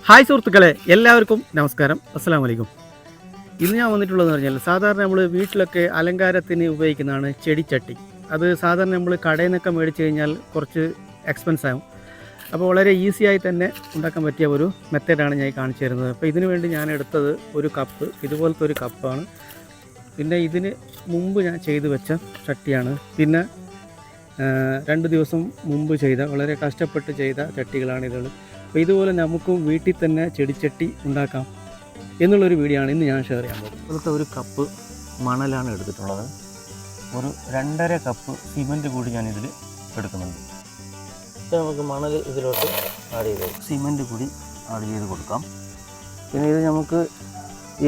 Hi സുഹൃത്തുക്കളെ, എല്ലാവർക്കും നമസ്കാരം. അസ്സലാമു അലൈക്കും. ഇന്ന് ഞാൻ വന്നിട്ടുള്ളതെന്ന് പറഞ്ഞാൽ സാധാരണ നമ്മൾ വീട്ടിലൊക്കെ അലങ്കാരത്തിന് ഉപയോഗിക്കുന്നതാണ് ചെടിച്ചട്ടി. അത് സാധാരണ നമ്മൾ കടയിൽ നിന്നൊക്കെ മേടിച്ച് കഴിഞ്ഞാൽ കുറച്ച് എക്സ്പെൻസ് ആകും. അപ്പോൾ വളരെ ഈസിയായി തന്നെ ഉണ്ടാക്കാൻ പറ്റിയ ഒരു മെത്തേഡാണ് ഞാൻ കാണിച്ചു തരുന്നത്. അപ്പോൾ ഇതിനു വേണ്ടി ഞാൻ എടുത്തത് ഒരു കപ്പ്, ഇതുപോലത്തെ ഒരു കപ്പാണ്. പിന്നെ ഇതിന് മുമ്പ് ഞാൻ ചെയ്തു വെച്ച ചട്ടിയാണ്. പിന്നെ 2 ദിവസം മുമ്പ് ചെയ്ത, വളരെ കഷ്ടപ്പെട്ട് ചെയ്ത ചട്ടികളാണിത്. അപ്പോൾ ഇതുപോലെ നമുക്കും വീട്ടിൽ തന്നെ ചെടിച്ചട്ടി ഉണ്ടാക്കാം എന്നുള്ളൊരു വീഡിയോ ആണ് ഇന്ന് ഞാൻ ഷെയർ ചെയ്യാൻ പോകുന്നത്. ഇപ്പോഴത്തെ ഒരു കപ്പ് മണലാണ് എടുത്തിട്ടുള്ളത്. ഒരു 2.5 കപ്പ് സിമൻറ്റ് കൂടി ഞാനിതിൽ എടുക്കുന്നുണ്ട്. അപ്പോൾ നമുക്ക് മണൽ ഇതിലോട്ട് ആഡ് ചെയ്ത് സിമൻറ്റ് കൂടി ആഡ് ചെയ്ത് കൊടുക്കാം. പിന്നെ ഇത് നമുക്ക്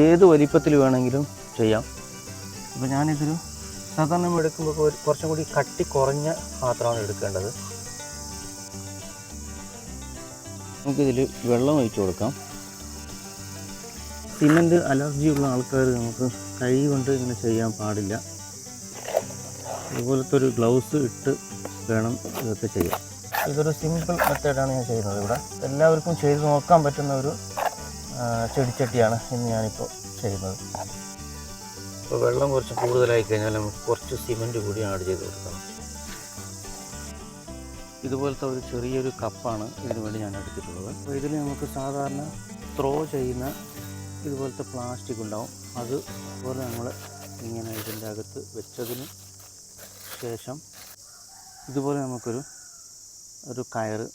ഏത് വലിപ്പത്തിൽ വേണമെങ്കിലും ചെയ്യാം. അപ്പോൾ ഞാനിതൊരു സാധാരണ എടുക്കുമ്പോൾ കുറച്ചും കൂടി കട്ടി കുറഞ്ഞ പാത്രമാണ് എടുക്കേണ്ടത്. നമുക്കിതിൽ വെള്ളം ഒഴിച്ച് കൊടുക്കാം. സിമൻറ്റ് അലർജിയുള്ള ആൾക്കാർ നമുക്ക് കൈ കൊണ്ട് ഇങ്ങനെ ചെയ്യാൻ പാടില്ല. ഇതുപോലത്തെ ഒരു ഗ്ലൗസ് ഇട്ട് വേണം ഇതൊക്കെ ചെയ്യാൻ. ഇതൊരു സിമ്പിൾ മെത്തേഡാണ് ഞാൻ ചെയ്യുന്നത്. ഇവിടെ എല്ലാവർക്കും ചെയ്ത് നോക്കാൻ പറ്റുന്ന ഒരു ചെടിച്ചട്ടിയാണ് ഇന്ന് ഞാനിപ്പോൾ ചെയ്യുന്നത്. അപ്പോൾ വെള്ളം കുറച്ച് കൂടുതലായി കഴിഞ്ഞാൽ നമുക്ക് കുറച്ച് സിമൻറ്റ് കൂടി ആഡ് ചെയ്ത് കൊടുക്കണം. ഇതുപോലത്തെ ഒരു ചെറിയൊരു കപ്പാണ് ഇതിനു വേണ്ടി ഞാൻ എടുത്തിട്ടുള്ളത്. അപ്പോൾ ഇതിൽ നമുക്ക് സാധാരണ ത്രോ ചെയ്യുന്ന ഇതുപോലത്തെ പ്ലാസ്റ്റിക് ഉണ്ടാവും. അതുപോലെ നമ്മൾ ഇങ്ങനെ ഇതിൻ്റെ അകത്ത് വെച്ചതിന് ശേഷം ഇതുപോലെ നമുക്കൊരു കയറ്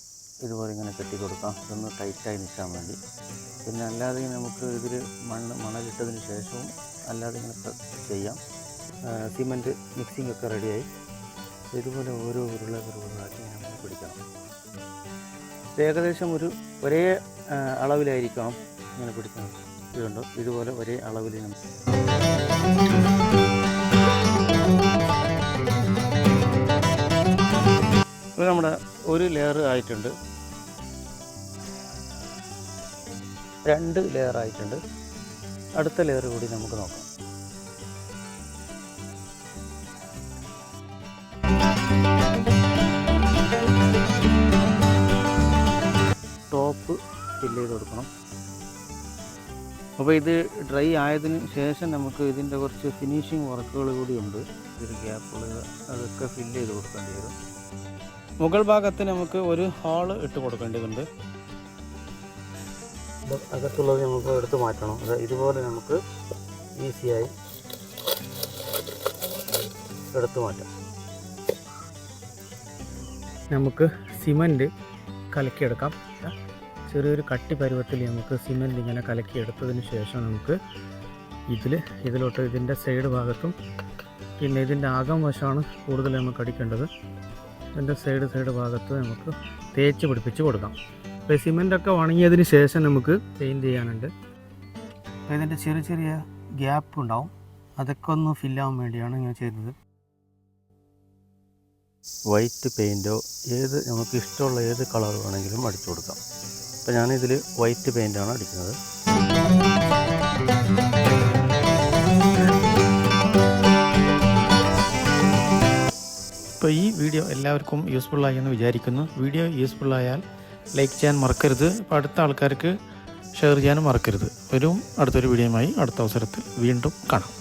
ഇതുപോലെ ഇങ്ങനെ കെട്ടി കൊടുക്കാം, ഇതൊന്ന് ടൈറ്റായി നിൽക്കാൻ വേണ്ടി. പിന്നെ അല്ലാതെ നമുക്ക് ഇതിൽ മണലിട്ടതിന് ശേഷവും അല്ലാതെ ഇങ്ങനെ ചെയ്യാം. സിമൻറ്റ് മിക്സിംഗ് ഒക്കെ റെഡിയായി. ഇതുപോലെ ഓരോ ഉരുളാക്കി നമ്മൾ പിടിക്കണം. ഏകദേശം ഒരേ അളവിലായിരിക്കണം ഇങ്ങനെ പിടിക്കുന്നത്. ഇതുണ്ടോ, ഇതുപോലെ ഒരേ അളവിൽ നമുക്ക് ഇപ്പോൾ നമ്മുടെ ഒരു ലെയർ ആയിട്ടുണ്ട്, 2 ലെയർ ആയിട്ടുണ്ട്. അടുത്ത ലെയർ കൂടി നമുക്ക് നോക്കാം. ടോപ്പ് ഫില്ല് ചെയ്ത് കൊടുക്കണം. അപ്പോൾ ഇത് ഡ്രൈ ആയതിന് ശേഷം നമുക്ക് ഇതിൻ്റെ കുറച്ച് ഫിനിഷിങ് വർക്കുകൾ കൂടിയുണ്ട്. ഇതിൽ ഗ്യാപ്പുകൾ അതൊക്കെ ഫില്ല് ചെയ്ത് കൊടുക്കേണ്ടി വരും. മുകൾ ഭാഗത്ത് നമുക്ക് ഒരു ഹോള് ഇട്ട് കൊടുക്കേണ്ടതുണ്ട്. അകത്തുള്ളത് നമുക്ക് എടുത്ത് മാറ്റണം. അത് ഇതുപോലെ നമുക്ക് ഈസിയായി എടുത്ത് മാറ്റാം. നമുക്ക് സിമൻറ്റ് കലക്കിയെടുക്കാം. ചെറിയൊരു കട്ടി പരുവത്തിൽ നമുക്ക് സിമൻറ്റ് ഇങ്ങനെ കലക്കിയെടുത്തതിന് ശേഷം നമുക്ക് ഇതിലോട്ട് ഇതിൻ്റെ സൈഡ് ഭാഗത്തും പിന്നെ ഇതിൻ്റെ അകം വശമാണ് കൂടുതൽ നമുക്ക് അടിക്കേണ്ടത്. ഇതിൻ്റെ സൈഡ് ഭാഗത്ത് നമുക്ക് തേച്ച് പിടിപ്പിച്ച് കൊടുക്കാം. അപ്പോൾ സിമൻറ്റൊക്കെ ഉണങ്ങിയതിന് ശേഷം നമുക്ക് പെയിൻറ്റ് ചെയ്യാനുണ്ട്. അപ്പോൾ ഇതിൻ്റെ ചെറിയ ഗ്യാപ്പ് ഉണ്ടാവും, അതൊക്കെ ഒന്ന് ഫില്ലാവാൻ വേണ്ടിയാണ് ഇങ്ങനെ ചെയ്തത്. വൈറ്റ് പെയിൻറ്റോ നമുക്ക് ഇഷ്ടമുള്ള ഏത് കളർ വേണമെങ്കിലും അടിച്ചു കൊടുക്കാം. അപ്പോൾ ഞാനിതിൽ വൈറ്റ് പെയിൻ്റാണ് അടിക്കുന്നത്. അപ്പോൾ ഈ വീഡിയോ എല്ലാവർക്കും യൂസ്ഫുള്ളായി എന്ന് വിചാരിക്കുന്നു. വീഡിയോ യൂസ്ഫുള്ളായാൽ ലൈക്ക് ചെയ്യാൻ മറക്കരുത്. അപ്പോൾ അടുത്ത ആൾക്കാർക്ക് ഷെയർ ചെയ്യാനും മറക്കരുത്. അടുത്തൊരു വീഡിയോയുമായി അടുത്ത അവസരത്തിൽ വീണ്ടും കാണാം.